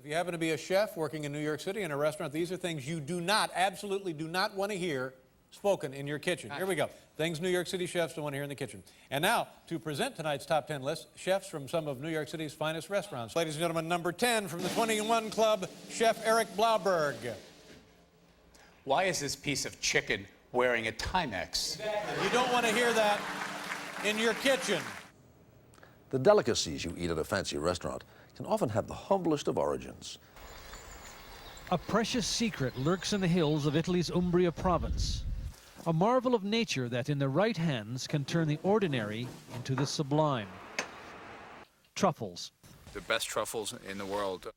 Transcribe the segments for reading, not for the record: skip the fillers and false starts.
If you happen to be a chef working in New York City in a restaurant, these are things you do not, absolutely do not want to hear spoken in your kitchen. Here we go. Things New York City chefs don't want to hear in the kitchen. And now, to present tonight's top 10 list, chefs from some of New York City's finest restaurants. Ladies and gentlemen, number 10 from the 21 Club, Chef Eric Blauberg. Why is this piece of chicken wearing a Timex? You don't want to hear that in your kitchen. The delicacies you eat at a fancy restaurant can often have the humblest of origins. A precious secret lurks in the hills of Italy's Umbria province. A marvel of nature that in the right hands can turn the ordinary into the sublime. Truffles. The best truffles in the world.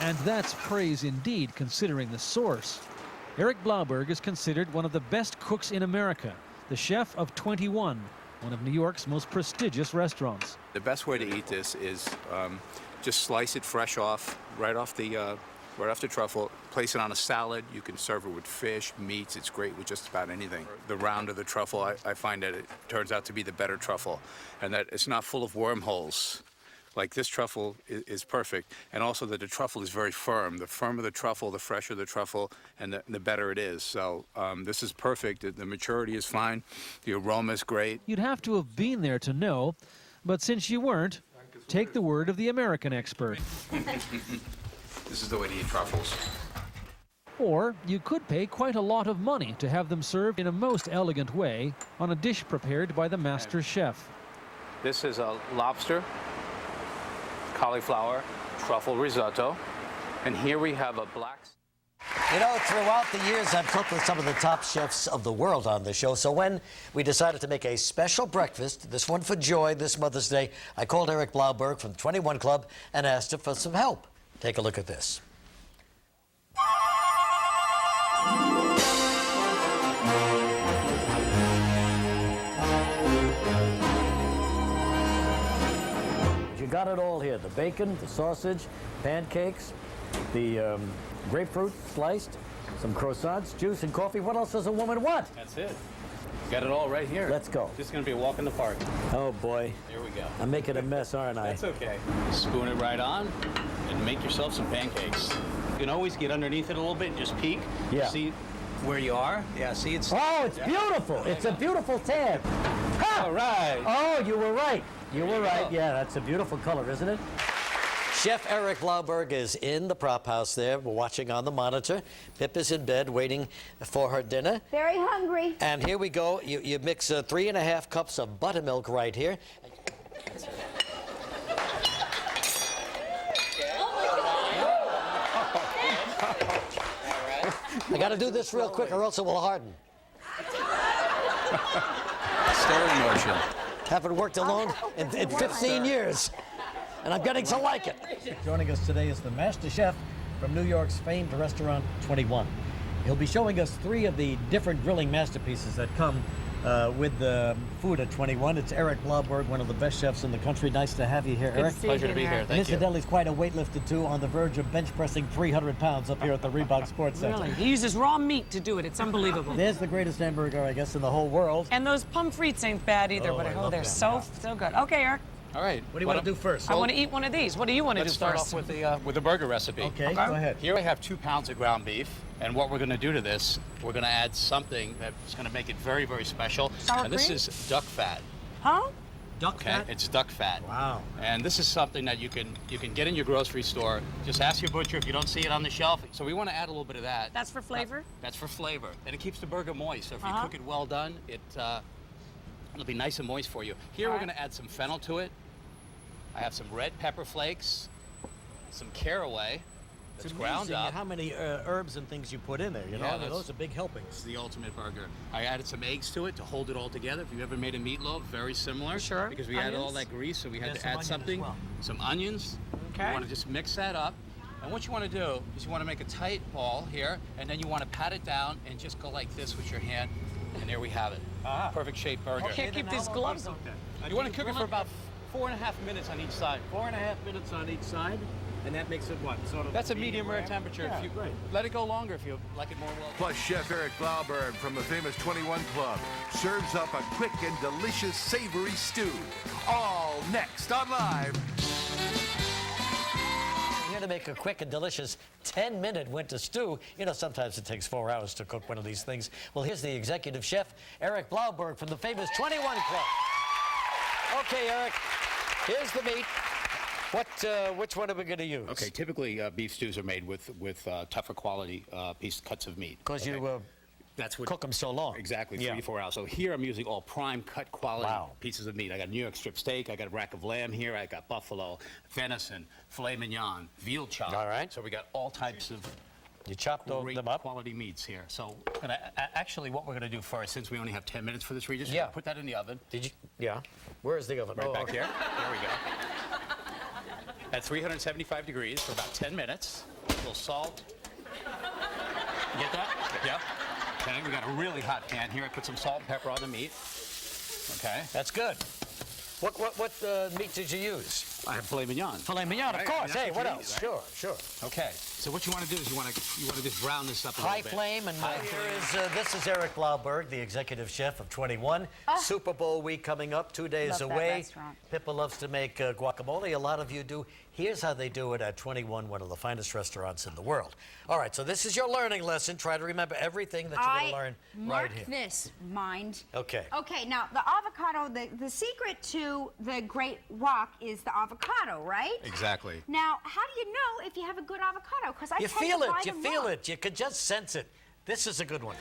And that's praise indeed, considering the source. Eric Blauberg is considered one of the best cooks in America, the chef of 21, one of New York's most prestigious restaurants. The best way to eat this is just slice it fresh off, right off the truffle, place it on a salad. You can serve it with fish, meats. It's great with just about anything. The round of the truffle, I find that it turns out to be the better truffle, and that it's not full of wormholes. Like this truffle is perfect, and also that the truffle is very firm. The firmer the truffle, the fresher the truffle, and the better it is. So this is perfect. The maturity is fine. The aroma is great. You'd have to have been there to know, but since you weren't, take the word of the American expert. This is the way to eat truffles. Or you could pay quite a lot of money to have them served in a most elegant way on a dish prepared by the master chef. This is a lobster, cauliflower, truffle risotto, and here we have a black... You know, throughout the years, I've cooked with some of the top chefs of the world on the show. So when we decided to make a special breakfast, this one for Joy, this Mother's Day, I called Eric Blauberg from 21 Club and asked him for some help. Take a look at this. You got it all here. The bacon, the sausage, pancakes, the grapefruit sliced, some croissants, juice, and coffee. What else does a woman want? That's it. Got it all right here. Let's go. This is going to be a walk in the park. Oh, boy. Here we go. I'm making a mess, aren't I? That's okay. Spoon it right on and make yourself some pancakes. You can always get underneath it a little bit and just peek. Yeah. See where you are. Yeah, see it's... Oh, it's beautiful. It's a beautiful tan. Ha! All right. Oh, you were right. You were right. Yeah, that's a beautiful color, isn't it? Chef Eric Blauberg is in the prop house there. We're watching on the monitor. Pip is in bed waiting for her dinner. Very hungry. And here we go. You mix 3.5 cups of buttermilk right here. I got to do this real quick or else it will harden. Stirring motion. Haven't worked alone in 15 years. And I'm getting to like it. Joining us today is the master chef from New York's famed restaurant 21. He'll be showing us 3 of the different grilling masterpieces that come with the food at 21. It's Eric Blauberg, one of the best chefs in the country. Nice to have you here, Eric. Pleasure to be here. And Thank you. incidentally, he's quite a weightlifter, too, on the verge of bench pressing 300 pounds up here at the Reebok Sports Center. Really? He uses raw meat to do it. It's unbelievable. There's the greatest hamburger, I guess, in the whole world. And those pommes ain't bad either. Oh, but I love they're them. so good. Okay, Eric. All right. What do you want to do first? I want to eat one of these. What do you want to do Let's first? start off with the burger recipe. Okay, go ahead. Here I have 2 pounds of ground beef, and what we're going to do to this, we're going to add something that's going to make it very, very special. Sour and this cream? is duck fat. Huh? Duck fat? It's duck fat. Wow. And this is something that you can get in your grocery store. Just ask your butcher if you don't see it on the shelf. So we want to add a little bit of that. That's for flavor? That's for flavor. And it keeps the burger moist. So if you cook it well done, it'll be nice and moist for you. Here we're going to add some fennel to it. I have some red pepper flakes, some caraway that's ground up. How many herbs and things you put in there, you know? Yeah, Those are big helpings. It's the ultimate burger. I added some eggs to it to hold it all together. If you ever made a meatloaf, very similar. Sure. Because we added all that grease, so we had to add something. Some onions. Okay. You want to just mix that up. And what you want to do is you want to make a tight ball here, and then you want to pat it down and just go like this with your hand. And there we have it. Perfect shaped burger. I can't keep these gloves on. You want to cook it for about 4.5 minutes on each side. 4.5 minutes on each side, and that makes it what? Sort of That's a medium rare temperature. Yeah, if you great. let it go longer if you like it more well. Plus, Chef Eric Blauberg from the famous 21 Club serves up a quick and delicious savory stew. All next on Live. to make a quick and delicious 10-minute winter stew. You know, sometimes it takes 4 hours to cook one of these things. Well, here's the executive chef, Eric Blauberg from the famous 21 Club. Okay, Eric, here's the meat. Which one are we going to use? Okay, typically beef stews are made with tougher quality cuts of meat. Because you That's what cook them so long. Exactly, Yeah. 3 to 4 hours. So here I'm using all prime cut quality Wow. pieces of meat. I got New York strip steak, I got a rack of lamb here, I got buffalo, venison, filet mignon, veal chop. All right. So we got all types of You chopped great them up. quality meats here. So actually what we're going to do first, since we only have 10 minutes for this, Regis, Yeah. put that in the oven. Did you? Yeah. Where is the oven? Right Oh, back okay. there. There we go. At 375 degrees for about 10 minutes. A little salt. You get that? Yeah. Okay, we got a really hot pan here. I put some salt and pepper on the meat. Okay. That's good. What meat did you use? I have filet mignon. Filet mignon, of Right, course. that's Hey, what what you else? need, Sure, sure. Okay. So what you want to do is you want to just brown this up a High little bit. flame, and this is Eric Blauberg, the executive chef of 21. Super Bowl week coming up, 2 days Love that away. restaurant. Pippa loves to make guacamole. A lot of you do. Here's how they do it at 21, one of the finest restaurants in the world. All right, so this is your learning lesson. Try to remember everything that you're going to learn right here. Mark this, mind. Okay. Okay, now the avocado, the secret to the great wok is the avocado, right? Exactly. Now, how do you know if you have a good avocado? Because I You tend feel to it. buy You them feel wrong. it. You could just sense it. This is a good one.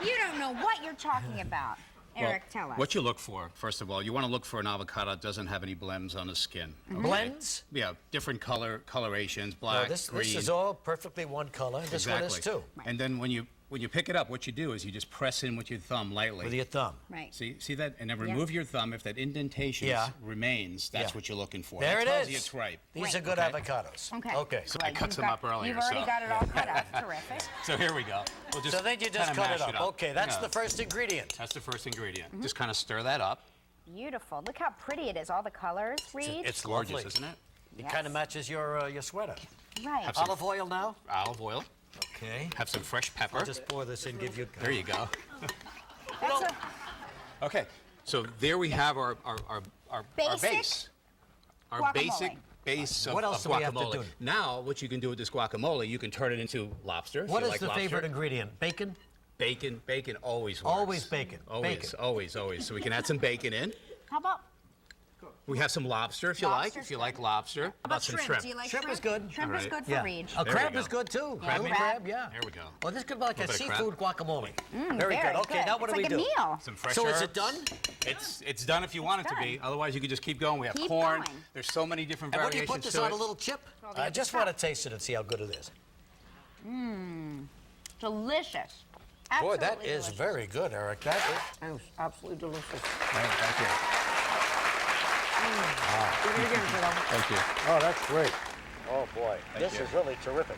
You don't know what you're talking about. Eric, tell us. What you look for, first of all, you want to look for an avocado that doesn't have any blends on the skin. Okay? Blends? Yeah, different colorations, No, black, this green. is all perfectly one color. This one is too. And then when you pick it up, what you do is you just press in with your thumb lightly. With your thumb. Right. See that? And then remove your thumb. If that indentation Yeah. remains, that's Yeah. what you're looking for. There that it tells is. you it's ripe. These are good Okay. avocados. Okay. Okay. So I cut you've some got- up earlier. You've already so. got it all cut up. Terrific. So here we go. We'll just So then you just kinda cut it mash up. Okay, that's the first ingredient. That's the first ingredient. Just kind of stir that up. Beautiful. Look how pretty it is. All the colors, Reed. It's Gorgeous, lovely. isn't it? It Yes. kind of matches your sweater. Right. Have some Olive oil now? olive oil. Okay. Have some fresh pepper. I'll just pour this in, give you... There you go. That's a Okay, so there we have our Basic base. Our guacamole. basic base of, What else of do we have to guacamole. do? Now, what you can do with this guacamole, you can turn it into lobster. if What you is like the lobster. favorite ingredient? Bacon? Bacon, always works. Always bacon. Always, Bacon. always. So we can add some bacon in. How about We have some lobster if you like. Lobster's If you good. like lobster. How about some shrimp? Do you like Shrimp is good. Shrimp All is right. good for Yeah. Reed. A There we crab go. is good too. Crab Blue meat. crab, yeah. There we go. Well, this could be like a Little bit of seafood guacamole. Very very good. Okay, good. now what It's do like we a do? meal. Some fresh So herbs. is it done? It's done if you want it to be. done. Otherwise, you could just keep going. We have Keep corn. going. There's so many different And what do you variations put this to on it. a little chip? the I other just side. want to taste it and see how good it is. Delicious. Boy, that Absolutely is delicious. very good, Eric. That is... That was absolutely delicious. Thank you. Do it again, Fiddle. Thank you. Oh, that's great. Oh, boy. This you. is really terrific.